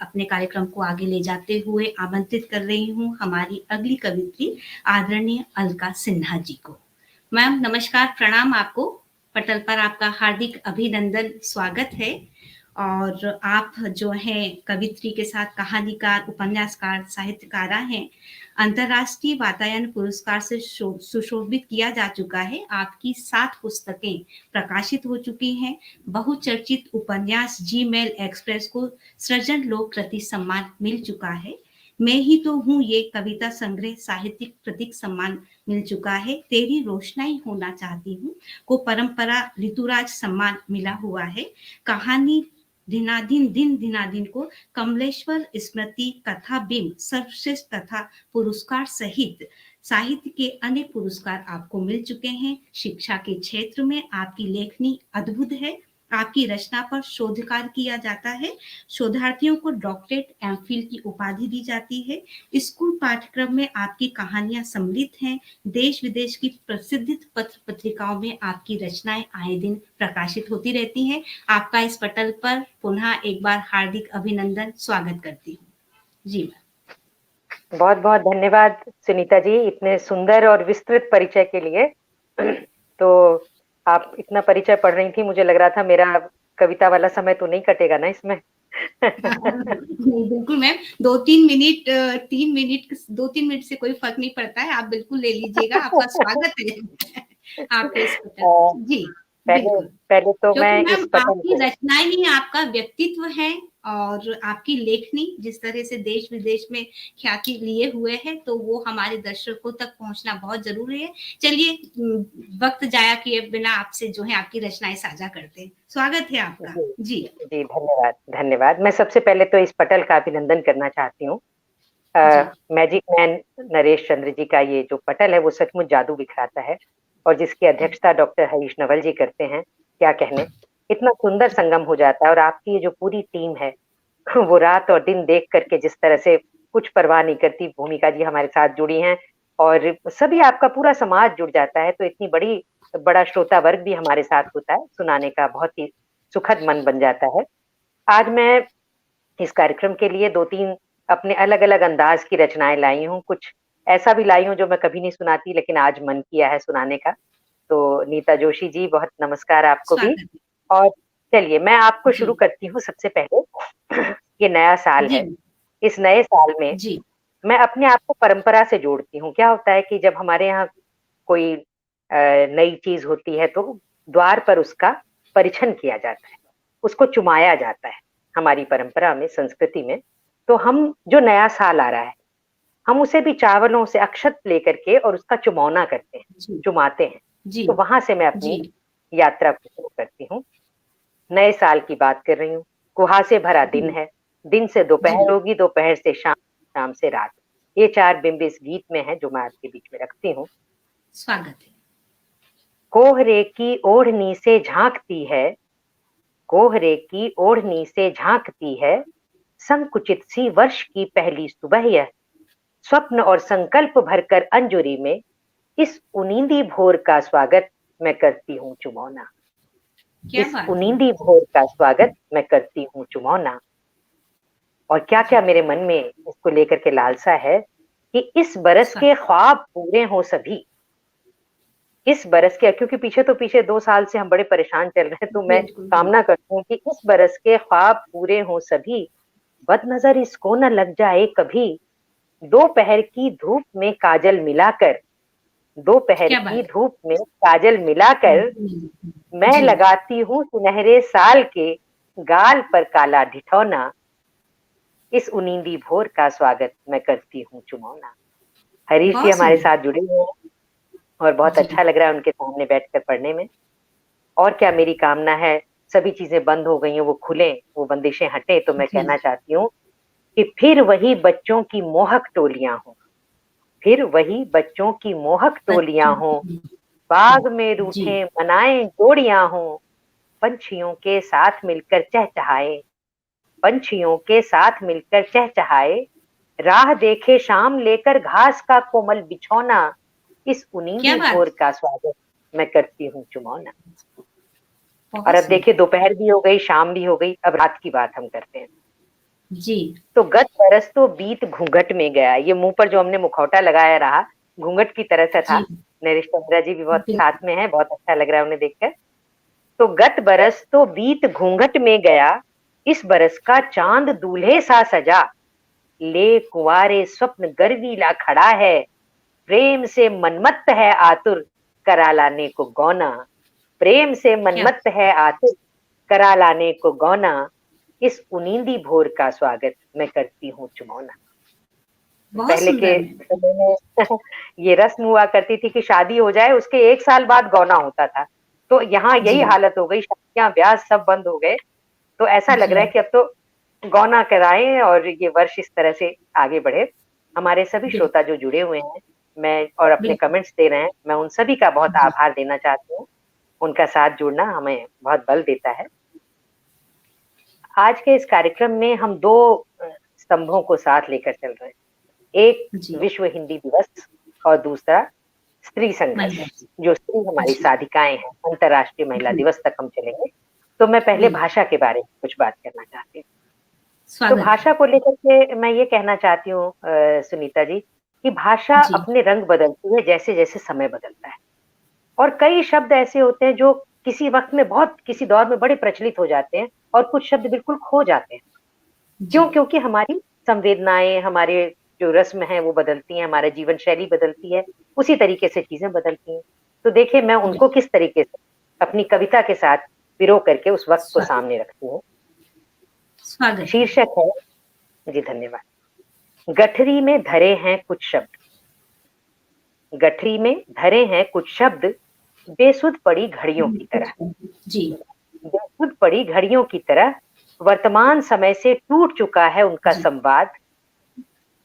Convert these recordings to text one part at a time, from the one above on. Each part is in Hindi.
अपने कार्यक्रम को आगे ले जाते हुए आमंत्रित कर रही हूँ हमारी अगली कवित्री आदरणीय अलका सिन्हा जी को। मैम नमस्कार, प्रणाम आपको। पटल पर आपका हार्दिक अभिनंदन, स्वागत है। और आप जो हैं कवित्री के साथ कहानीकार, उपन्यासकार, साहित्यकारा हैं। अंतर्राष्ट्रीय वातायन पुरस्कार से सुशोभित किया जा चुका है। आपकी 7 पुस्तकें प्रकाशित हो चुकी हैं। बहुचर्चित उपन्यास जीमेल एक्सप्रेस को सृजन लोक कृति सम्मान मिल चुका है। मैं ही तो हूँ ये कविता संग्रह साहित्यिक प्रतीक सम्मान मिल चुका है। तेरी रोशनाई होना चाहती हूँ को परंपरा ऋतुराज सम्मान मिला हुआ है। कहानी दिन दिनादिन को कमलेश्वर स्मृति कथा बिंब सर्वश्रेष्ठ कथा पुरस्कार सहित साहित्य के अनेक पुरस्कार आपको मिल चुके हैं। शिक्षा के क्षेत्र में आपकी लेखनी अद्भुत है। आपकी रचना पर शोध कार्य किया जाता है। शोधार्थियों को डॉक्टरेट, एमफिल की उपाधि दी जाती है। स्कूल पाठ्यक्रम में आपकी कहानियां सम्मिलित हैं। देश विदेश की प्रसिद्ध पत्र पत्रिकाओं में आपकी रचनाएं आए दिन प्रकाशित होती रहती हैं। आपका इस पटल पर पुनः एक बार हार्दिक अभिनंदन, स्वागत करती हूँ। जी मैम। बहुत बहुत धन्यवाद सुनीता जी, इतने सुंदर और विस्तृत परिचय के लिए। तो आप इतना परिचय पढ़ रही थी, मुझे लग रहा था मेरा कविता वाला समय तो नहीं कटेगा ना इसमें। नहीं बिल्कुल मैम, 2-3 मिनट से कोई फर्क नहीं पड़ता है। आप बिल्कुल ले लीजिएगा, आपका स्वागत है आपके इस पटल पर। जी बिल्कुल, पहले तो क्योंकि मैं मैम इस पटल आपकी को, रचनाएं ही आपका व्यक्तित्व है और आपकी लेखनी जिस तरह से देश विदेश में ख्याति लिए हुए है, तो वो हमारे दर्शकों तक पहुंचना बहुत जरूरी है। चलिए वक्त जाया किए बिना आपसे जो है आपकी रचनाएं साझा करते हैं। स्वागत है आपका। जी जी धन्यवाद धन्यवाद। मैं सबसे पहले तो इस पटल का अभिनंदन करना चाहती हूँ। मैजिक मैन नरेश चंद्र जी का ये जो पटल है वो सचमुच जादू बिखराता है, और जिसकी अध्यक्षता डॉक्टर हरीश नवल जी करते हैं। क्या कहने, इतना सुंदर संगम हो जाता है। और आपकी ये जो पूरी टीम है वो रात और दिन देख करके जिस तरह से कुछ परवाह नहीं करती, भूमिका जी हमारे साथ जुड़ी हैं और सभी आपका पूरा समाज जुड़ जाता है, तो इतनी बड़ा श्रोता वर्ग भी हमारे साथ होता है, सुनाने का बहुत ही सुखद मन बन जाता है। आज मैं इस कार्यक्रम के लिए 2-3 अपने अलग अलग अंदाज की रचनाएं लाई हूँ। कुछ ऐसा भी लाई हूँ जो मैं कभी नहीं सुनाती, लेकिन आज मन किया है सुनाने का। तो नीता जोशी जी, बहुत नमस्कार आपको भी। स्वागत और चलिए मैं आपको है। शुरू जी करती हूँ। सबसे पहले ये नया साल जी है, इस नए साल में जी मैं अपने आप को परंपरा से जोड़ती हूँ। क्या होता है कि जब हमारे यहाँ कोई नई चीज होती है तो द्वार पर उसका परीक्षण किया जाता है, उसको चुमाया जाता है हमारी परंपरा में, संस्कृति में। तो हम जो नया साल आ रहा है, हम उसे भी चावलों से अक्षत लेकर के और उसका चुमौना करते हैं, जी चुमाते हैं। जी तो वहां से मैं जी अपनी यात्रा को शुरू करती हूँ। नए साल की बात कर रही हूँ। कुहासे भरा दिन जी है, दिन से दोपहर जी होगी, दोपहर से शाम, शाम से रात। ये 4 बिंब इस गीत में है जो मैं आपके बीच में रखती हूँ। स्वागत है। कोहरे की ओढ़नी से झांकती है, कोहरे की ओढ़नी से झांकती है, संकुचित सी वर्ष की पहली सुबह यह। स्वप्न और संकल्प भरकर अंजुरी में इस उनींदी भोर का स्वागत मैं करती हूँ चुमौना। क्या इस बात है। उनींदी भोर का स्वागत मैं करती हूँ चुमौना। और क्या क्या जी मेरे मन में इसको लेकर के लालसा है कि इस बरस स्वागत। के ख्वाब पूरे हों सभी। इस बरस के, क्योंकि पीछे 2 साल से हम बड़े परेशान चल रहे हैं, तो मैं बिल्कुल कामना बिल्कुल। करती हूँ कि इस बरस के ख्वाब पूरे हों सभी। बदनजर इसको न लग जाए कभी, दोपहर की धूप में काजल मिलाकर, दोपहर क्या की बात है। धूप में काजल मिलाकर मैं जी लगाती हूँ सुनहरे साल के गाल पर काला ढिठौना। इस उनींदी भोर का स्वागत मैं करती हूँ चुमौना। हरीश जी बहुत हमारे सुंदर। साथ जुड़े हुए हैं और बहुत जी अच्छा लग रहा है उनके सामने बैठकर पढ़ने में। और क्या मेरी कामना है, सभी चीजें बंद हो गई हैं, वो खुलें, वो बंदिशें हटें। तो मैं जी कहना चाहती हूँ कि फिर वही बच्चों की मोहक टोलियां हों, फिर वही बच्चों की मोहक टोलियां बच्चों हों, की। बाग में जी रूठे मनाएं जोड़ियां हों, पंछियों के साथ मिलकर चहचहाए, पंछियों के साथ मिलकर चहचहाए, राह देखे शाम लेकर घास का कोमल बिछौना। इस क्या उनींदी बात भोर है। का स्वागत मैं करती हूँ चुमौना। और बहुत अब देखिए सुंदर। दोपहर भी हो गई, शाम भी हो गई, अब रात की बात हम करते हैं। जी तो गत बरस तो बीत घूंघट में गया, ये मुंह पर जो हमने मुखौटा लगाया रहा घूंघट की तरह से था। जी नरेश चंद्रा जी भी बहुत बिल्कुल। साथ में है, बहुत अच्छा लग रहा है उन्हें देखकर। तो गत बरस तो बीत घूंघट में गया, इस बरस का चांद दूल्हे सा सजा। ले कुंवारे स्वप्न गर्वीला खड़ा है, प्रेम से मनमत्त है आतुर, करा लाने को गौना। प्रेम से क्या मनमत्त है आतुर, करा लाने को गौना। इस उनींदी भोर का स्वागत मैं करती हूँ चुमौना। बहुत पहले के सुंदर है। समय में ये रस्म हुआ करती थी कि शादी हो जाए उसके 1 साल बाद गौना होता था। तो यहाँ यही जी हालत हो गई, शादियां ब्याह सब बंद हो गए। तो ऐसा लग जी रहा है कि अब तो गौना कराएं और ये वर्ष इस तरह से आगे बढ़े। हमारे सभी बिल्कुल श्रोता जो जुड़े हुए हैं, मैं और अपने बिल्कुल। कमेंट्स दे रहे हैं, मैं उन सभी का बहुत जी आभार देना चाहती हूँ। उनका साथ जुड़ना हमें बहुत बल देता है। आज के इस कार्यक्रम में हम दो स्तंभों को साथ लेकर चल रहे हैं। एक जी विश्व हिंदी दिवस और दूसरा स्त्री संघर्ष। महिला। जो स्त्री हमारी जी साधिकाएं हैं, अंतर्राष्ट्रीय महिला जी दिवस तक हम चलेंगे। तो मैं पहले बिल्कुल। भाषा के बारे में कुछ बात करना चाहती हूँ। तो स्वागत है। भाषा को लेकर के मैं ये कहना चाहती हूँ सुनीता जी, कि भाषा जी अपने रंग बदलती है जैसे जैसे समय बदलता है। और कई शब्द ऐसे होते हैं जो किसी वक्त में बहुत, किसी दौर में बड़े प्रचलित हो जाते हैं और कुछ शब्द बिल्कुल खो जाते हैं। जी क्यों? क्योंकि हमारी संवेदनाएं, हमारे जो रस्म है वो बदलती हैं, हमारा जीवन शैली बदलती है, उसी तरीके से चीजें बदलती हैं। तो देखिए, मैं उनको बिल्कुल। किस तरीके से अपनी कविता के साथ पिरो करके उस वक्त को स्वागत सामने रखती हूँ। स्वागत है। शीर्षक है, जी धन्यवाद, गठरी में धरे हैं कुछ शब्द। गठरी में धरे हैं कुछ शब्द, बेसुध पड़ी घड़ियों की तरह। जी बेसुध पड़ी घड़ियों की तरह, वर्तमान समय से टूट चुका है उनका जी संवाद।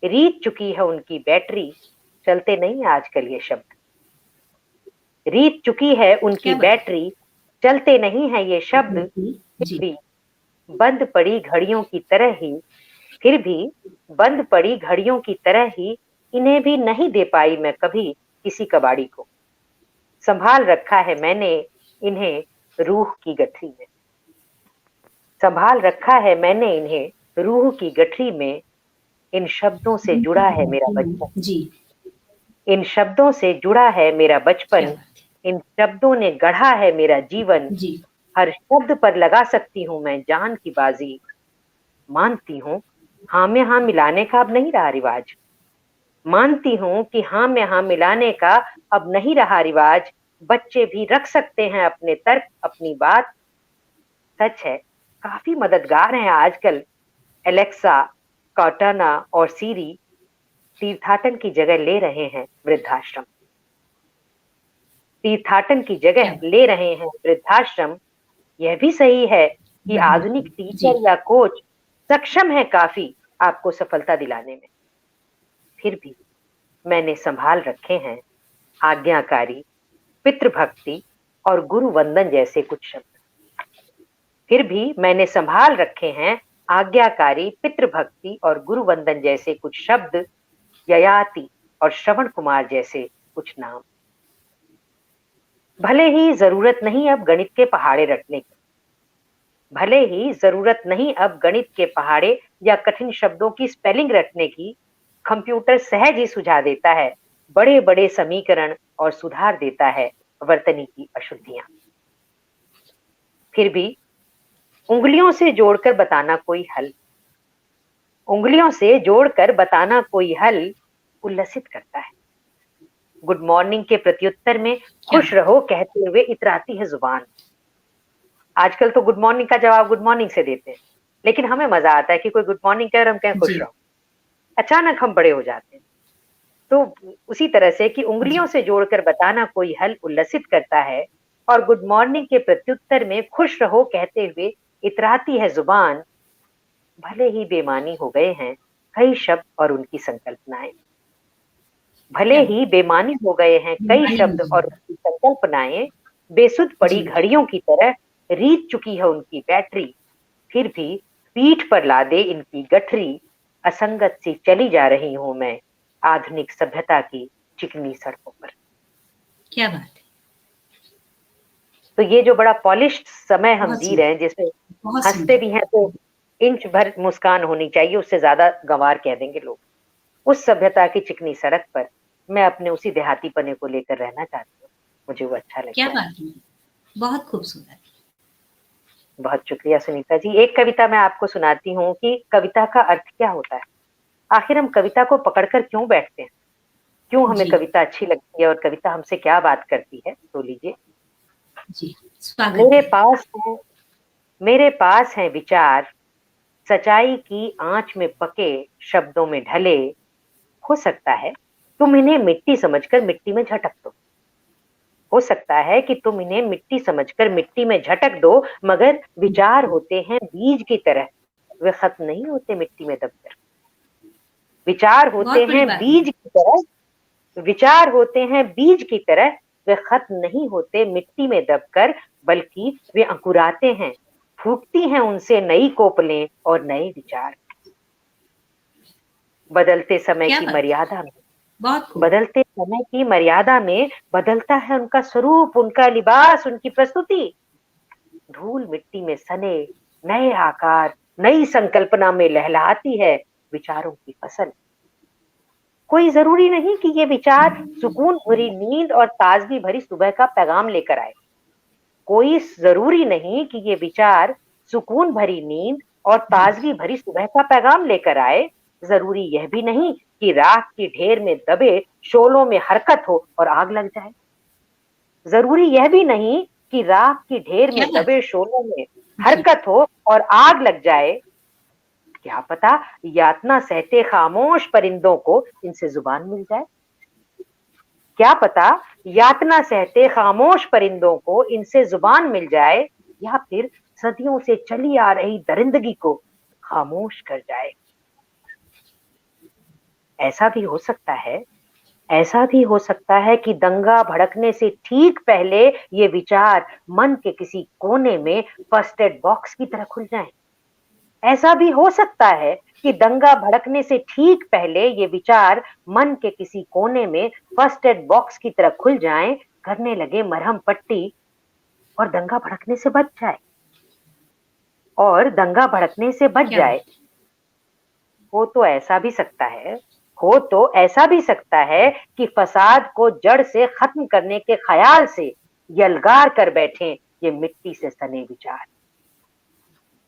रीत चुकी है उनकी बैटरी, चलते नहीं आजकल ये शब्द। रीत चुकी है उनकी क्या बात बैटरी, चलते नहीं है ये शब्द। है। फिर जी भी बंद पड़ी घड़ियों की तरह ही, फिर भी बंद पड़ी घड़ियों की तरह ही, इन्हें भी नहीं दे पाई मैं कभी किसी कबाड़ी को। संभाल रखा है मैंने इन्हें रूह की गठरी में। संभाल रखा है मैंने इन्हें रूह की गठरी में। इन शब्दों से जुड़ा है मेरा बचपन। जी इन शब्दों से जुड़ा है मेरा क्या बचपन। बात इन शब्दों ने गढ़ा है मेरा जीवन। है। जी हर शब्द पर लगा सकती हूँ मैं जान की बाजी। मानती हूँ हाँ में हाँ मिलाने का अब नहीं रहा रिवाज। मानती हूँ कि हाँ में हाँ मिलाने का अब नहीं रहा रिवाज। बच्चे भी रख सकते हैं अपने तर्क, अपनी बात। सच है, काफी मददगार हैं आजकल एलेक्सा, कॉर्टाना और सीरी। तीर्थाटन की जगह ले रहे हैं वृद्धाश्रम। तीर्थाटन की क्या जगह बात ले रहे हैं वृद्धाश्रम। यह भी सही है कि आधुनिक जी टीचर या कोच सक्षम है काफी आपको सफलता दिलाने में। फिर भी मैंने संभाल रखे हैं आज्ञाकारी, पितृभक्ति और गुरु वंदन जैसे कुछ शब्द। फिर भी मैंने संभाल रखे हैं आज्ञाकारी, पितृभक्ति और गुरु वंदन जैसे कुछ शब्द। ययाति और श्रवण कुमार जैसे कुछ नाम। भले ही जरूरत नहीं अब गणित के पहाड़े रटने की। भले ही जरूरत नहीं अब गणित के पहाड़े या कठिन शब्दों की स्पेलिंग रटने की। कंप्यूटर सहज ही सुझा देता है बड़े बड़े समीकरण और सुधार देता है वर्तनी की अशुद्धियां। फिर भी उंगलियों से जोड़कर बताना कोई हल, उंगलियों से जोड़कर बताना कोई हल उल्लसित करता है। गुड मॉर्निंग के प्रत्युत्तर में क्या खुश बात रहो कहते हुए इतराती है जुबान। आजकल तो गुड मॉर्निंग का जवाब गुड मॉर्निंग से देते हैं, लेकिन हमें मजा आता है कि कोई गुड मॉर्निंग कहे और हम कहें है। खुश जी रहो। अचानक हम बड़े हो जाते हैं। तो उसी तरह से कि उंगलियों जी से जोड़कर बताना कोई हल उल्लसित करता है, और गुड मॉर्निंग के प्रत्युत्तर में खुश रहो कहते हुए इतराती है जुबान। भले ही बेमानी हो गए हैं कई शब्द और उनकी संकल्पनाएं। भले क्या ही बेमानी हो गए हैं कई बीमानी हो शब्द गई और है। उनकी संकल्पनाएं। बेसुध पड़ी जी घड़ियों की तरह रीत चुकी है उनकी बैटरी। फिर भी पीठ पर लादे इनकी गठरी। असंगत सी चली जा रही हूं मैं आधुनिक सभ्यता की चिकनी सड़कों पर। क्या बात है। तो ये जो बड़ा पॉलिश्ड समय हम बहुत जी रहे सुंदर हैं, जिसमें बहुत हंसते सुंदर। भी हैं तो इंच भर मुस्कान होनी चाहिए, उससे ज्यादा गंवार कह देंगे लोग। उस सभ्यता की चिकनी सड़क पर मैं अपने उसी देहाती पने को लेकर रहना चाहती हूँ, मुझे वो अच्छा क्या लगता है। बात है, बहुत खूबसूरत। बहुत शुक्रिया सुनीता जी। एक कविता मैं आपको सुनाती हूँ कि कविता का अर्थ क्या होता है। आखिर हम कविता को पकड़कर क्यों बैठते हैं, क्यों हमें जी कविता अच्छी लगती है और कविता हमसे क्या बात करती है, तो लीजिए। जी, स्वागत मेरे है। पास है मेरे पास है विचार, सच्चाई की आंच में पके, शब्दों में ढले। हो सकता है तुम इन्हें मिट्टी समझकर मिट्टी में झटक दो। हो सकता है कि तुम इन्हें मिट्टी समझकर मिट्टी में झटक दो, मगर विचार होते हैं बीज की तरह, वे खत्म नहीं होते मिट्टी में दबकर। विचार होते बहुत बड़ी हैं बात है। बीज की तरह, विचार होते हैं बीज की तरह, वे खत्म नहीं होते मिट्टी में दबकर, बल्कि वे अंकुराते हैं, फूटती हैं उनसे नई कोपलें और नए विचार। बदलते समय क्या की बात है, मर्यादा में बहुत खूब। बदलते समय की मर्यादा में बदलता है उनका स्वरूप, उनका लिबास, उनकी प्रस्तुति। धूल मिट्टी में सने, नए आकार, नई संकल्पना में लहलहाती है विचारों की फसल। कोई जरूरी नहीं कि ये विचार सुकून भरी नींद और ताजगी भरी सुबह का पैगाम लेकर आए। कोई जरूरी नहीं कि ये विचार सुकून भरी नींद और ताजगी भरी सुबह का पैगाम लेकर आए। जरूरी यह भी नहीं कि राख की ढेर में दबे शोलों में हरकत हो और आग लग जाए। जरूरी यह भी नहीं कि राख की ढेर क्या में बात दबे शोलों में है। जी, हरकत हो और आग लग जाए। क्या पता यातना सहते खामोश परिंदों को इनसे जुबान मिल जाए। क्या पता यातना सहते खामोश परिंदों को इनसे जुबान मिल जाए, या फिर सदियों से चली आ रही दरिंदगी को खामोश कर जाए। ऐसा भी हो सकता है ऐसा भी हो सकता है कि दंगा भड़कने से ठीक पहले ये विचार मन के किसी कोने में फर्स्ट एड बॉक्स की तरह खुल जाएं। ऐसा भी हो सकता है कि दंगा भड़कने से ठीक पहले ये विचार मन के किसी कोने में फर्स्ट एड बॉक्स की तरह खुल जाएं, करने लगे मरहम पट्टी, और दंगा भड़कने से बच जाए और दंगा भड़कने से बच क्या जाए। बात हो तो ऐसा भी सकता है हो तो ऐसा भी सकता है कि फसाद को जड़ से खत्म करने के ख्याल से यलगार कर बैठे ये मिट्टी से सने विचार।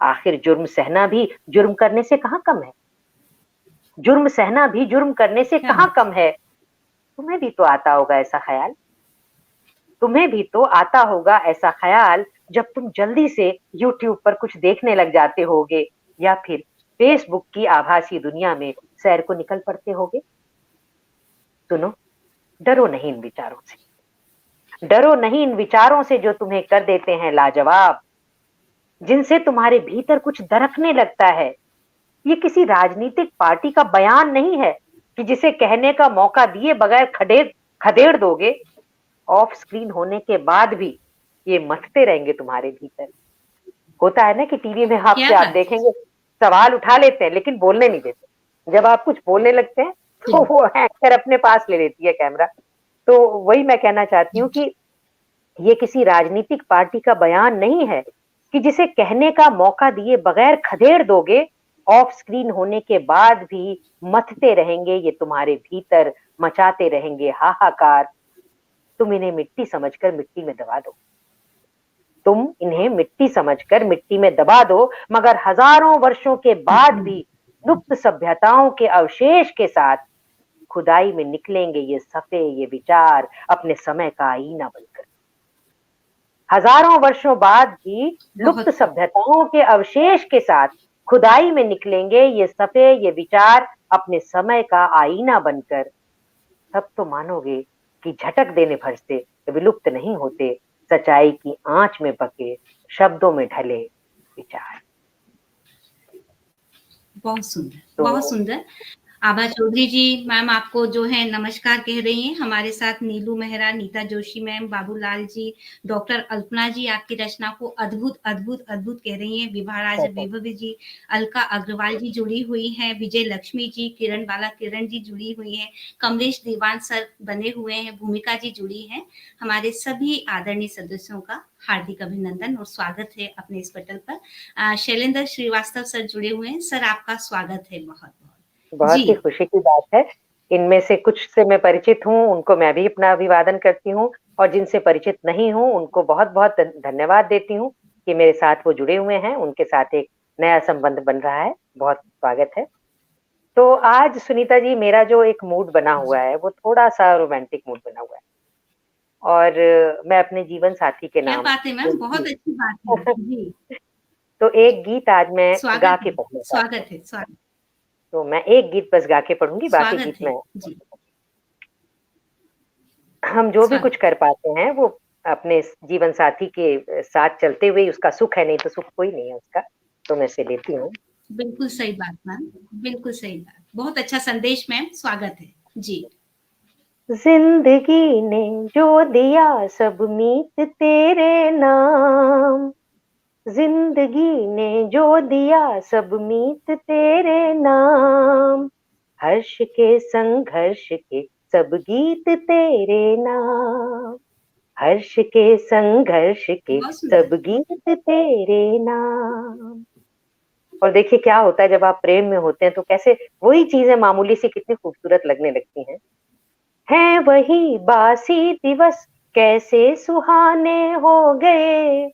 आखिर जुर्म सहना भी जुर्म करने से कहां कम है। जुर्म सहना भी जुर्म करने से क्या कहां बात कम है। तुम्हें भी तो आता होगा ऐसा ख्याल। तुम्हें भी तो आता होगा ऐसा ख्याल जब तुम जल्दी से यूट्यूब पर कुछ देखने लग जाते होगे, या फिर फेसबुक की आभासी दुनिया में सैर को निकल पड़ते होगे। सुनो, डरो नहीं इन विचारों से। डरो नहीं इन विचारों से जो तुम्हें कर देते हैं लाजवाब, जिनसे तुम्हारे भीतर कुछ दरकने लगता है। ये किसी राजनीतिक पार्टी का बयान नहीं है कि जिसे कहने का मौका दिए बगैर खदेड़ खदेड़ दोगे। ऑफ स्क्रीन होने के बाद भी ये मथते रहेंगे तुम्हारे भीतर। होता है ना कि टीवी में क्या आपसे आप बात है। देखेंगे, सवाल उठा लेते हैं लेकिन बोलने नहीं देते। जब आप कुछ बोलने लगते हैं तो जी, वो एंकर अपने पास ले लेती है कैमरा। तो वही मैं कहना चाहती हूँ कि ये किसी राजनीतिक पार्टी का बयान नहीं है कि जिसे कहने का मौका दिए बगैर खदेड़ दोगे। ऑफ स्क्रीन होने के बाद भी मथते रहेंगे ये तुम्हारे भीतर, मचाते रहेंगे हाहाकार। तुम इन्हें मिट्टी समझकर मिट्टी में दबा दो। तुम इन्हें मिट्टी समझकर मिट्टी में दबा दो, मगर हजारों वर्षों के बाद भी लुप्त सभ्यताओं के अवशेष के साथ खुदाई में निकलेंगे ये सफे, ये विचार अपने समय का आईना बनकर। हजारों वर्षों बाद भी लुप्त बहुत खूब। सभ्यताओं के अवशेष के साथ खुदाई में निकलेंगे ये सफे, ये विचार अपने समय का आईना बनकर। तब तो मानोगे कि झटक देने भर से विलुप्त नहीं होते सच्चाई की आंच में पके, शब्दों में ढले विचार। बहुत सुंदर, तो बहुत सुंदर। आभा चौधरी जी, मैम आपको जो है नमस्कार कह रही हैं। हमारे साथ नीलू मेहरा, नीता जोशी मैम, बाबूलाल जी, डॉक्टर अल्पना जी आपकी रचना को अद्भुत, अद्भुत, अद्भुत कह रही हैं। विभाराज वैभवी जी, अलका अग्रवाल जी जुड़ी हुई हैं, विजय लक्ष्मी जी, किरण बाला किरण जी जुड़ी हुई हैं, कमलेश दीवान सर बने हुए हैं, भूमिका जी जुड़ी हैं। हमारे सभी आदरणीय सदस्यों का हार्दिक अभिनंदन और स्वागत है अपने इस पटल पर। शैलेंद्र श्रीवास्तव सर जुड़े हुए हैं। सर आपका स्वागत है बहुत-बहुत। बहुत ही जी। खुशी की बात है। इनमें से कुछ से मैं परिचित हूँ, उनको मैं भी अपना अभिवादन करती हूँ और जिनसे परिचित नहीं हूँ, उनको बहुत-बहुत धन्यवाद देती हूँ कि मेरे साथ वो जुड़े हुए हैं, उनके साथ एक नया संबंध बन रहा है। बहुत स्वागत है। तो आज सुनीता जी मेरा जो एक मूड बना हुआ है, वो थोड़ा-सा रोमांटिक मूड बना हुआ है और मैं अपने जीवन साथी के क्या नाम बात है मैम, एक बहुत गीत अच्छी बात है। जी, तो एक गीत आज मैं गा स्वागत के है, पढ़ना चाहती हूँ। स्वागत है, स्वागत तो मैं एक गीत बस गा के पढ़ूँगी, बाकी स्वागत गीत है। मैं जी, हम जो भी कुछ स्वागत। कर पाते हैं वो अपने जीवन साथी के साथ चलते हुए उसका सुख है, नहीं तो सुख कोई नहीं है उसका। तो मैं इसे लेती हूँ। बिल्कुल सही बात मैम, बिल्कुल सही बात। बहुत अच्छा संदेश मैम, स्वागत है। जी, जिंदगी ने जो दिया सब मीत तेरे नाम, जिंदगी ने जो दिया सब मीत तेरे नाम, हर्ष के संघर्ष के सब गीत तेरे नाम, हर्ष के संघर्ष के बहुत सुंदर। सब गीत तेरे नाम। और देखिए क्या होता है जब आप प्रेम में होते हैं तो कैसे वही चीजें मामूली सी कितनी खूबसूरत लगने लगती हैं। है वही बासी दिवस कैसे सुहाने हो गए,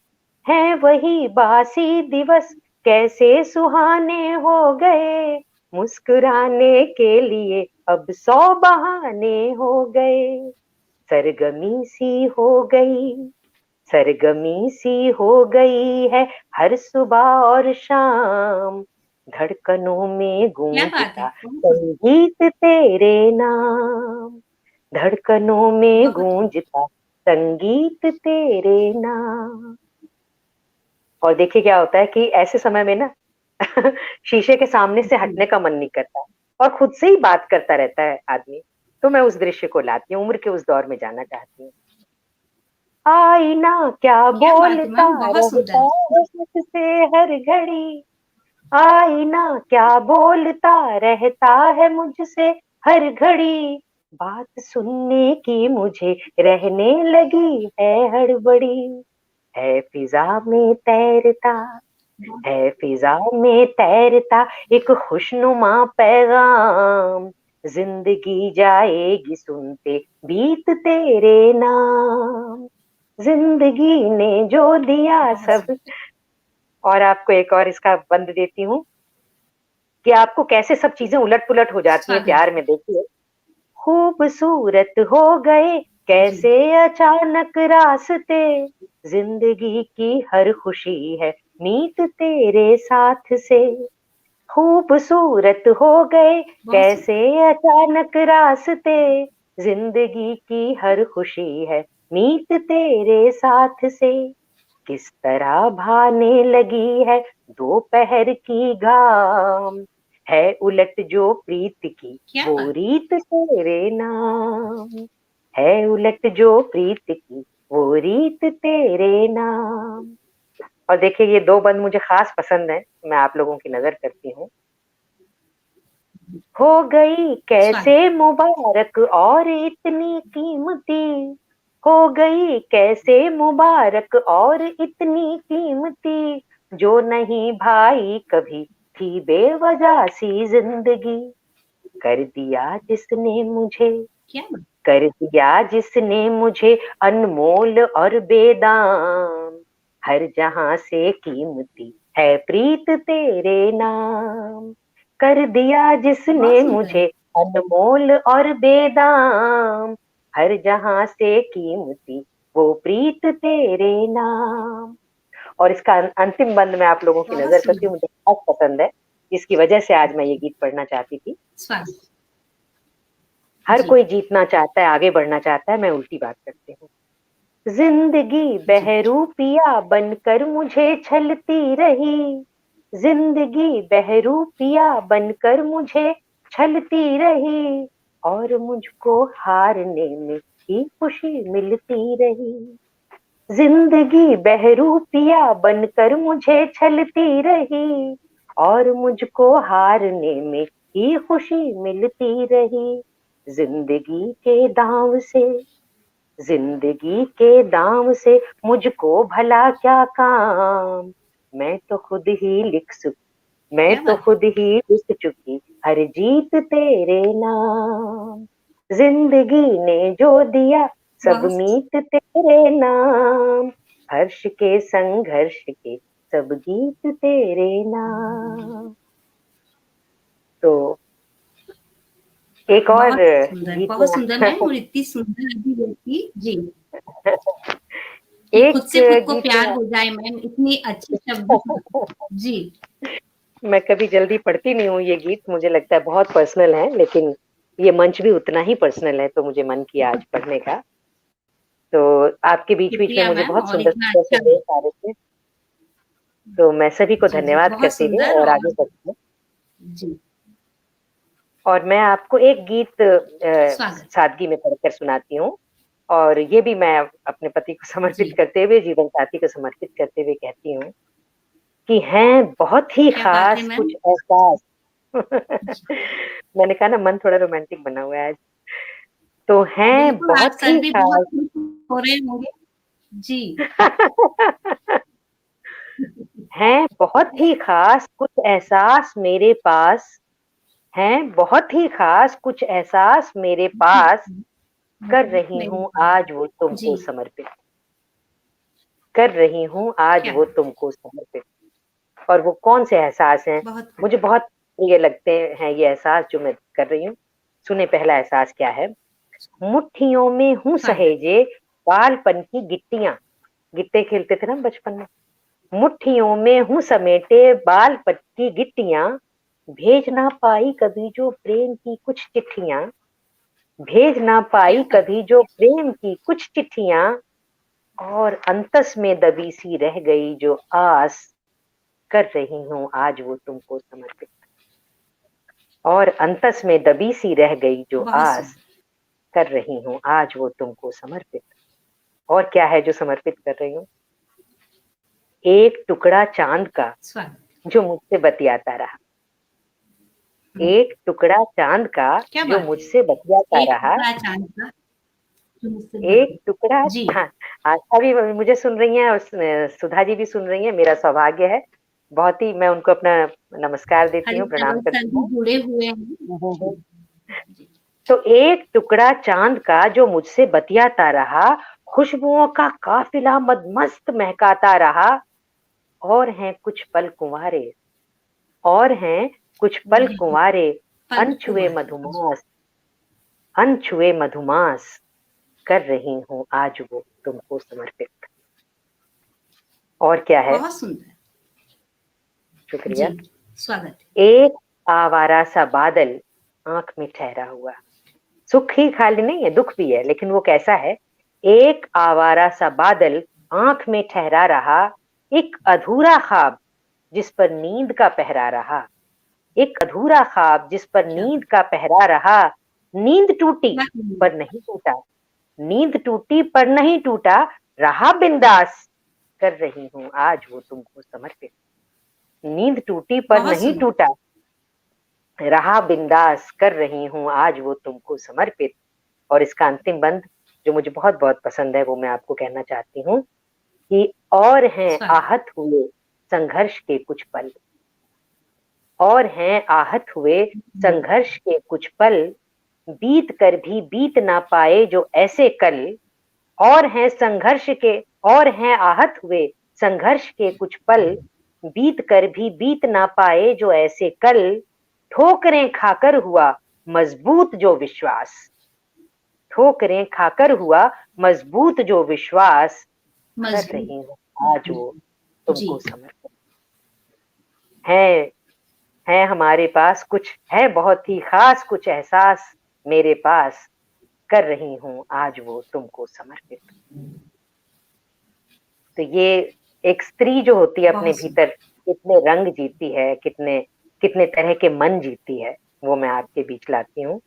है वही बासी दिवस कैसे सुहाने हो गए, मुस्कुराने के लिए अब 100 बहाने हो गए, सरगमी सी हो गई, सरगमी सी हो गई है हर सुबह और शाम, धड़कनों में क्या बात है, गूंजता बहुत सुंदर, संगीत तेरे नाम, धड़कनों में बहुत गूंजता संगीत तेरे नाम। और देखिए क्या होता है कि ऐसे समय में ना शीशे के सामने से जी, हटने का मन नहीं करता और खुद से ही बात करता रहता है आदमी। तो मैं उस दृश्य को लाती हूँ, उम्र के उस दौर में जाना चाहती हूँ। आईना क्या क्या बात है बोलता मैम, बहुत रहता सुंदर। है मुझसे हर घड़ी, आईना क्या बोलता रहता है मुझसे हर घड़ी, बात सुनने की मुझे रहने लगी है हड़बड़ी, है फिजा में तैरता, है फिजा में तैरता एक खुशनुमा पैगाम, जिंदगी जाएगी सुनते बीत तेरे नाम, जिंदगी ने जो दिया बहुत सब। सुंदर। और आपको एक और इसका बंद देती हूँ कि आपको कैसे सब चीजें उलट पुलट हो जाती हैं स्वागत प्यार है। में। देखिए खूबसूरत हो गए जी, कैसे अचानक रास्ते, जिंदगी की हर खुशी है मीत तेरे साथ से, खूबसूरत हो गए बहुत सुंदर। कैसे अचानक रास्ते, जिंदगी की हर खुशी है मीत तेरे साथ से, किस तरह भाने लगी है दोपहर की घाम, है उलट जो प्रीत की क्या वो बात, रीत तेरे नाम, है उलट जो प्रीत की वो रीत तेरे नाम। और देखिए ये दो बंद मुझे खास पसंद है, मैं आप लोगों की नजर करती हूँ। हो गई कैसे स्वागत। मुबारक और इतनी कीमती, हो गई कैसे मुबारक और इतनी कीमती, जो नहीं भाई कभी थी बेवजह सी जिंदगी, कर दिया जिसने मुझे, क्या बात, कर दिया जिसने मुझे अनमोल और बेदाम, हर जहां से कीमती है प्रीत तेरे नाम, कर दिया बहुत जिसने सुंदर। मुझे अनमोल और बेदाम, हर जहां से कीमती वो प्रीत तेरे नाम। और इसका अंतिम बंद मैं आप लोगों की बहुत नजर करती सुंदर। हूँ, मुझे बहुत पसंद है, जिसकी वजह से आज मैं ये गीत पढ़ना चाहती थी। स्वागत। हर जी, कोई जीतना चाहता है, आगे बढ़ना चाहता है, मैं उल्टी बात करती हूँ। जिंदगी जी, बहरूपिया बनकर मुझे छलती रही, जिंदगी बहरूपिया बनकर मुझे छलती रही और मुझको हारने में ही खुशी मिलती रही। जिंदगी बहरूपिया बनकर मुझे छलती रही और मुझको हारने में ही खुशी मिलती रही। जिंदगी के दांव से, जिंदगी के दांव से मुझको भला क्या काम, मैं तो खुद ही मैं क्या तो बात है। खुद ही लिख चुकी हर जीत तेरे नाम। जिंदगी ने जो दिया सब बहुत मीत तेरे नाम, हर्ष के संघर्ष के सब गीत तेरे नाम। तो एक और गीत बहुत सुंदर में मैम, और इतनी सुंदर अभिव्यक्ति जी, कि खुद एक से खुद को गीत प्यार में हो जाए मैम, इतने अच्छे शब्द। जी, मैं कभी जल्दी पढ़ती नहीं हूँ ये गीत, मुझे लगता है बहुत पर्सनल है, लेकिन ये मंच भी उतना ही पर्सनल है, तो मुझे मन किया आज पढ़ने का। तो आपके बीच-बीच में शुक्रिया मुझे मैम, बहुत और इतना सुंदर-सुंदर से अच्छा। लेख आ रहे थे, तो मैं सभी को जी, जी, धन्यवाद बहुत करती हूँ सुंदर। और और आगे बढ़ती हूँ। जी, और मैं आपको एक गीत स्वागत। सादगी में पढ़कर सुनाती हूँ, और ये भी मैं अपने पति को समर्पित जी, करते हुए, जीवन साथी को समर्पित करते हुए कहती हूँ कि हैं बहुत ही क्या बात है खास मैम। कुछ एहसास। जी, मैंने कहा ना, मन थोड़ा रोमांटिक बना हुआ है आज। तो हैं बिल्कुल, आज बहुत सर ही भी बहुत खास खुश हो रहे होंगे। जी। हैं बहुत ही खास कुछ एहसास मेरे पास, हैं बहुत ही खास कुछ एहसास मेरे जी, पास, कर रही मेरे हूँ पास। आज वो तुमको जी, समर्पित, कर रही हूँ आज क्या वो बात, तुमको समर्पित। और वो कौन से एहसास हैं, बहुत खूब। मुझे बहुत प्रिय लगते हैं ये एहसास जो मैं कर रही हूँ। सुने पहला एहसास क्या है। मुट्ठियों में हूँ स्वागत। सहेजे बालपन की गिट्टियां, गिट्टे खेलते थे ना हम बचपन में। मुट्ठियों में हूँ समेटे बालपन की गिट्टियां, भेज ना पाई कभी जो प्रेम की कुछ चिट्ठियां, भेज ना क्या पाई बात कभी जो प्रेम की कुछ चिट्ठियां, और अंतस में दबी सी रह गई जो आस, कर रही हूँ आज वो तुमको समर्पित। और अंतस में दबी सी रह गई जो बहुत आस, सुंदर। कर रही हूँ आज वो तुमको समर्पित। और क्या है जो समर्पित कर रही हूँ। एक टुकड़ा चांद का स्वागत। जो मुझसे बतियाता रहा, हुँ, एक टुकड़ा चांद का क्या जो बात है। मुझसे बतियाता एक रहा, टुकड़ा चाँद का जो मुझसे एक बचे। टुकड़ा। जी, हाँ, आशा भी मुझे सुन रही हैं और सुधा जी भी सुन रही हैं, मेरा सौभाग्य है। बहुत ही मैं उनको अपना नमस्कार देती हूँ, प्रणाम हरिचरण सर करती भी हूँ। जुड़े हुए हैं। जी, जी, तो एक टुकड़ा चांद का जो मुझसे बतियाता रहा, खुशबुओं का काफिला मदमस्त महकाता रहा, और हैं कुछ पल कुंवारे, और हैं कुछ वो पल है कुंवारे, पल अनछुए कुँवर। जी, मधुमास, अनछुए मधुमास, कर रही हूँ आज वो तुमको समर्पित। और क्या है। बहुत सुंदर। जी, शुक्रिया। स्वागत है। एक आवारा सा बादल आंख में ठहरा हुआ, सुख ही खाली नहीं है, दुख भी है, लेकिन वो कैसा है। एक आवारा सा बादल आंख में ठहरा रहा, एक अधूरा ख्वाब जिस पर नींद का पहरा रहा, एक अधूरा ख्वाब जिस पर क्या नींद का पहरा रहा, नींद टूटी क्या कहूँ? पर नहीं टूटा, नींद टूटी पर नहीं टूटा, रहा बिंदास, कर रही हूँ आज वो तुमको समर्पित। नींद टूटी पर बहुत नहीं सुंदर। टूटा, रहा बिंदास, कर रही हूँ आज वो तुमको समर्पित। और इसका अंतिम बंद जो मुझे बहुत बहुत पसंद है, वो मैं आपको कहना चाहती हूँ कि और हैं स्वागत। आहत हुए संघर्ष के कुछ पल, और हैं आहत हुए हुँ, संघर्ष के कुछ पल, बीत कर भी बीत ना पाए जो ऐसे कल, और हैं संघर्ष के, और हैं आहत हुए संघर्ष के कुछ पल, बीत कर भी बीत ना पाए जो ऐसे कल, ठोकरें खाकर हुआ मजबूत जो विश्वास, ठोकरें खाकर हुआ मजबूत जो विश्वास, कर मज़बूत। रही हूँ आज हुँ, वो जी, तुमको समर्पित। है है हमारे पास कुछ, है बहुत ही खास कुछ एहसास मेरे पास, कर रही हूँ आज वो तुमको समर्पित। तो ये एक स्त्री जो होती है अपने बहुत सुंदर। भीतर कितने रंग जीती है, कितने कितने तरह के मन जीती है, वो मैं आपके बीच लाती हूँ।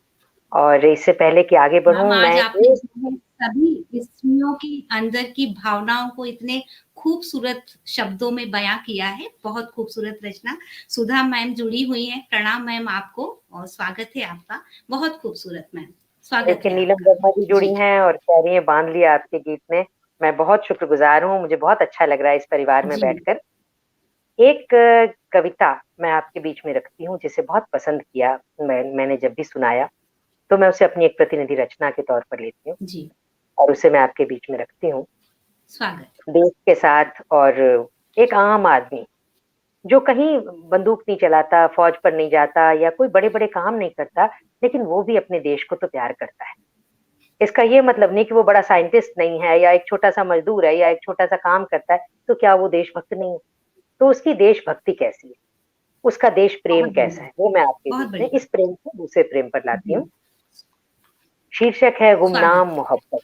और इससे पहले कि आगे मैम, बढ़ूँ आज मैं आपने जो है सभी स्त्रियों की अंदर की भावनाओं को इतने खूबसूरत शब्दों में बयां किया है। बहुत खूबसूरत रचना। सुधा मैम जुड़ी हुई हैं। प्रणाम मैम आपको और स्वागत है आपका। बहुत खूबसूरत मैम, स्वागत देखिए है नीलम आपका। वर्मा जी जुड़ी जी हैं और कह रही हैं बांध लिया आपके गीत ने। मैं बहुत शुक्रगुजार हूँ, मुझे बहुत अच्छा लग रहा है इस परिवार में जी बैठकर। एक कविता मैं आपके बीच में रखती हूँ जिसे बहुत पसंद किया, मैंने जब भी सुनाया तो मैं उसे अपनी एक प्रतिनिधि रचना के तौर पर लेती हूँ जी, और उसे मैं आपके बीच में रखती हूँ। स्वागत। देश के साथ और एक आम आदमी जो कहीं बंदूक नहीं चलाता, फौज पर नहीं जाता या कोई बड़े-बड़े काम नहीं करता, लेकिन वो भी अपने देश को तो प्यार करता है। इसका ये मतलब नहीं कि वो बड़ा साइंटिस्ट नहीं है या एक छोटा-सा मज़दूर है या एक छोटा-सा काम करता है, तो क्या वो देशभक्त नहीं है? तो उसकी देशभक्ति कैसी है? उसका देश प्रेम बहुत कैसा बढ़िया, है? वो मैं आपके बहुत बीच में बढ़िया। इस प्रेम को दूसरे प्रेम पर लाती हूँ। जी, शीर्षक है गुमनाम स्वागत। मोहब्बत,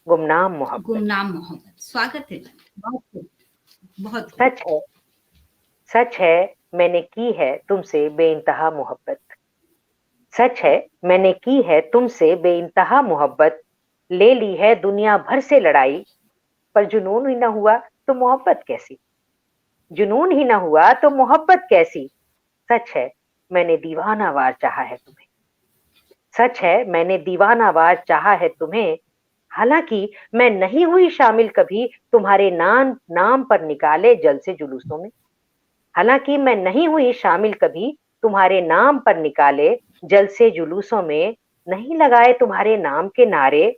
गुमनाम मोहब्बत। गुमनाम मोहब्बत, स्वागत है मैम। बहुत खूब, बहुत खूब। सच है, सच है मैंने की है तुमसे बेइंतहा मोहब्बत। सच है मैंने की है तुमसे बेइंतहा मोहब्बत, ले ली है दुनिया भर से लड़ाई, पर जुनून ही ना हुआ तो मोहब्बत कैसी? जुनून ही ना हुआ तो मोहब्बत कैसी? सच है मैंने दीवानावार चाहा है तुम्हें। सच है मैंने दीवानावार चाहा है तुम्हें, हालांकि मैं नहीं हुई शामिल कभी तुम्हारे नाम नाम पर निकाले जलसे जुलूसों में। हालांकि मैं नहीं हुई शामिल कभी तुम्हारे नाम पर निकाले जलसे जुलूसों में, नहीं लगाए तुम्हारे नाम के नारे,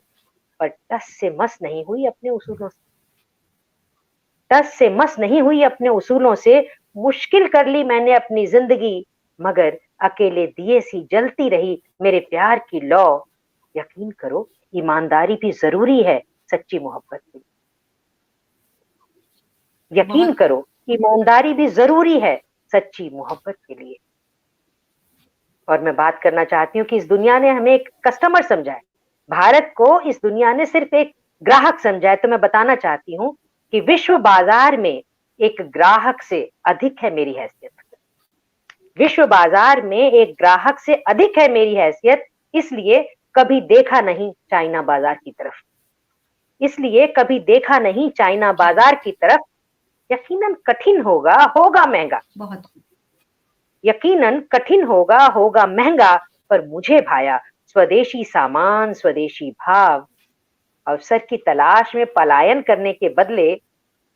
पर टस से मस नहीं हुई अपने उसूलों से। टस से मस नहीं हुई अपने उसूलों से, मुश्किल कर ली मैंने अपनी जिंदगी, मगर अकेले दिए सी जलती रही मेरे प्यार की लौ। यकीन करो ईमानदारी भी जरूरी है सच्ची मोहब्बत में। यकीन बहुत करो ईमानदारी भी जरूरी है सच्ची मोहब्बत के लिए। और मैं बात करना चाहती हूँ कि इस दुनिया ने हमें एक कस्टमर समझा है, भारत को इस दुनिया ने सिर्फ एक ग्राहक समझा है। तो मैं बताना चाहती हूँ कि विश्व बाजार में एक ग्राहक से अधिक है मेरी हैसियत। विश्व बाजार में एक ग्राहक से अधिक है मेरी हैसियत, इसलिए कभी देखा नहीं चाइना बाजार की तरफ। इसलिए कभी देखा नहीं चाइना क्या बाजार बात की है। तरफ। यकीनन कठिन होगा, होगा महंगा। बहुत खूब। यकीनन कठिन होगा, होगा महंगा, पर मुझे भाया स्वदेशी सामान, स्वदेशी भाव। अवसर की तलाश में पलायन करने के बदले,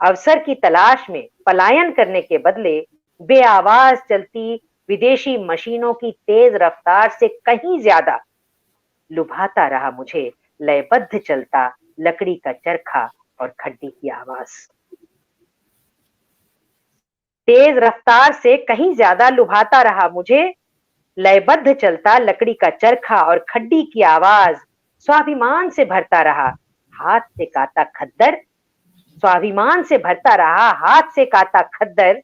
अवसर की तलाश में पलायन करने के बदले बेआवाज चलती विदेशी मशीनों की तेज रफ्तार से कहीं ज्यादा लुभाता रहा मुझे लयबद्ध चलता लकड़ी का चरखा और खड्डी की आवाज। तेज रफ्तार से कहीं ज्यादा लुभाता रहा मुझे लयबद्ध चलता लकड़ी का चरखा और खड्डी की आवाज। स्वाभिमान से भरता रहा हाथ से काता खद्दर, स्वाभिमान से भरता रहा हाथ से काता खद्दर।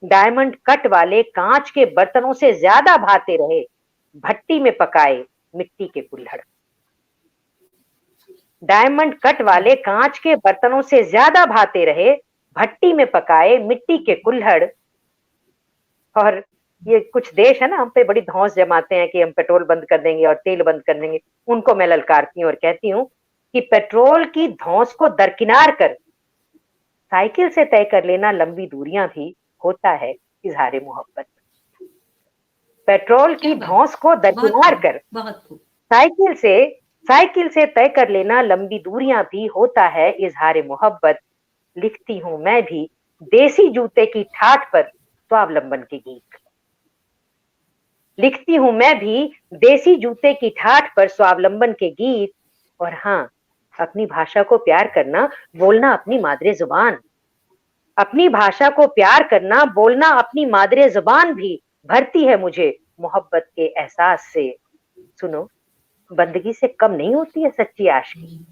डायमंड कट वाले कांच के बर्तनों से ज्यादा भाते रहे भट्टी में पकाए मिट्टी के कुल्हड़। डायमंड कट क्या वाले कांच के बर्तनों से ज्यादा भाते रहे भट्टी में पकाए मिट्टी के कुल्हड़। और ये कुछ देश है ना हम पे बड़ी धौंस जमाते हैं कि हम पेट्रोल बंद कर देंगे और तेल बंद कर देंगे, उनको मैं ललकारती हूँ और कहती हूँ कि पेट्रोल की धौंस को दरकिनार कर साइकिल से तय कर लेना लंबी दूरियां भी होता है इजहार मोहब्बत। पेट्रोल क्या की बात धौंस को है। बहुत दरकिनार खूब, कर बहुत खूब। साइकिल से साइकिल से तय कर लेना लंबी दूरियां भी होता है इजहार मोहब्बत। लिखती हूँ मैं भी देसी जूते की ठाठ पर स्वावलंबन के गीत। लिखती हूँ मैं भी देसी जूते की ठाठ पर स्वावलंबन के गीत। और हाँ, अपनी भाषा को प्यार करना, बोलना अपनी मादरे जुबान। अपनी भाषा को प्यार करना, बोलना अपनी मादरे जुबान भी भरती है मुझे मोहब्बत के एहसास से। सुनो, बंदगी से कम नहीं होती है सच्ची आशिकी।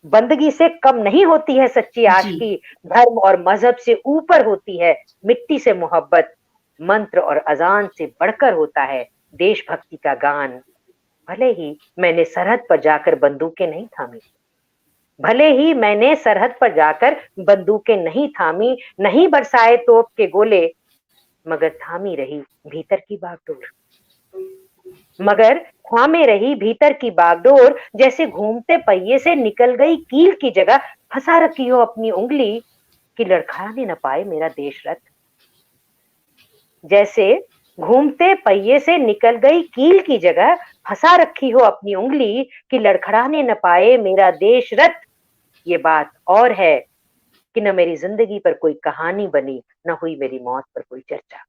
बंदगी से कम नहीं होती है सच्ची जी, आशिकी। धर्म और मजहब से ऊपर होती है मिट्टी से मोहब्बत। मंत्र और अजान से बढ़कर होता है देशभक्ति का गान। भले ही मैंने सरहद पर जाकर बंदूकें नहीं थामी, भले ही मैंने सरहद पर जाकर बंदूकें नहीं थामी, नहीं बरसाए तोप के गोले, मगर थामी रही भीतर की बागडोर। मगर थामे रही भीतर की बागडोर, जैसे घूमते पहिए से निकल गई कील की जगह फंसा रखी हो अपनी उंगली कि लड़खड़ाने न पाए मेरा देश रथ। जैसे घूमते पहिए से निकल गई कील की जगह फंसा रखी हो अपनी उंगली कि लड़खड़ाने न पाए मेरा देश रथ। ये बात और है कि न मेरी जिंदगी पर कोई कहानी बनी, न हुई मेरी मौत पर कोई चर्चा।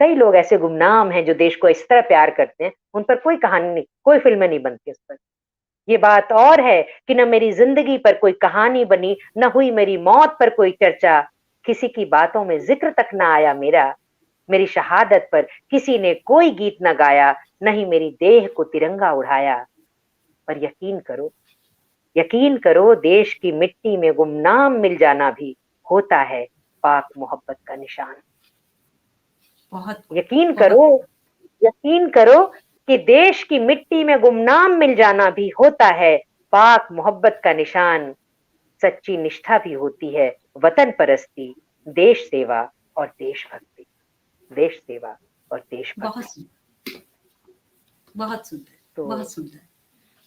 कई लोग ऐसे गुमनाम हैं जो देश को इस तरह प्यार करते हैं, उन पर कोई कहानी नहीं, कोई फिल्में नहीं बनती उस पर। ये बात और है कि न मेरी जिंदगी पर कोई कहानी बनी, न हुई मेरी मौत पर कोई चर्चा। किसी की बातों में जिक्र तक न आया मेरा, मेरी शहादत पर किसी ने कोई गीत न गाया, न ही मेरी देह को तिरंगा उड़ाया। पर यकीन करो देश की मिट्टी में गुमनाम मिल जाना भी होता है पाक मोहब्बत का निशान। बहुत यकीन बहुत करो यकीन करो कि देश की मिट्टी में गुमनाम मिल जाना भी होता है पाक मोहब्बत का निशान। सच्ची निष्ठा भी होती है वतन परस्ती, देश सेवा और देशभक्ति। देश सेवा और देशभक्ति। बहुत बहुत सुंदर, तो बहुत सुंदर।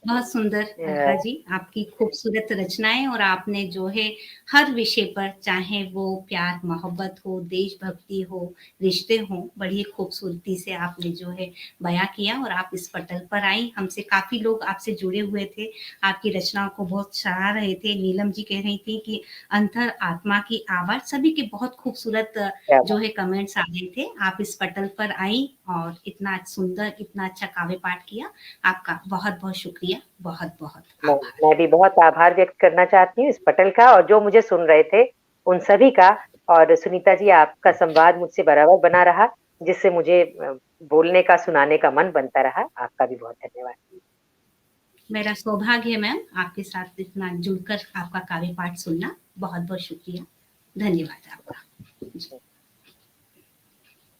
बहुत सुंदर अलका जी, आपकी खूबसूरत रचनाएं, और आपने जो है हर विषय पर, चाहे वो प्यार मोहब्बत हो, देशभक्ति हो, रिश्ते हों, बड़ी खूबसूरती से आपने जो है बयां किया। और आप इस पटल पर आई, हमसे काफी लोग आपसे जुड़े हुए थे, आपकी रचनाओं को बहुत सराह रहे थे। नीलम जी कह रही थी कि अंतर आत्मा की आवाज, सभी के बहुत खूबसूरत जो है कमेंट्स आ रहे थे। आप इस पटल पर आई और इतना सुंदर, इतना अच्छा काव्य पाठ किया। आपका बहुत बहुत शुक्रिया, बहुत बहुत आभार। मैं भी बहुत आभार व्यक्त करना चाहती हूँ इस पटल का, और जो मुझे सुन रहे थे उन सभी का। और सुनीता जी, आपका संवाद मुझसे बराबर बना रहा, जिससे मुझे बोलने का, सुनाने का मन बनता रहा। आपका भी बहुत धन्यवाद। मेरा सौभाग्य है मैम आपके साथ इतना जुड़कर आपका काव्य पाठ सुनना। बहुत बहुत शुक्रिया, धन्यवाद आपका।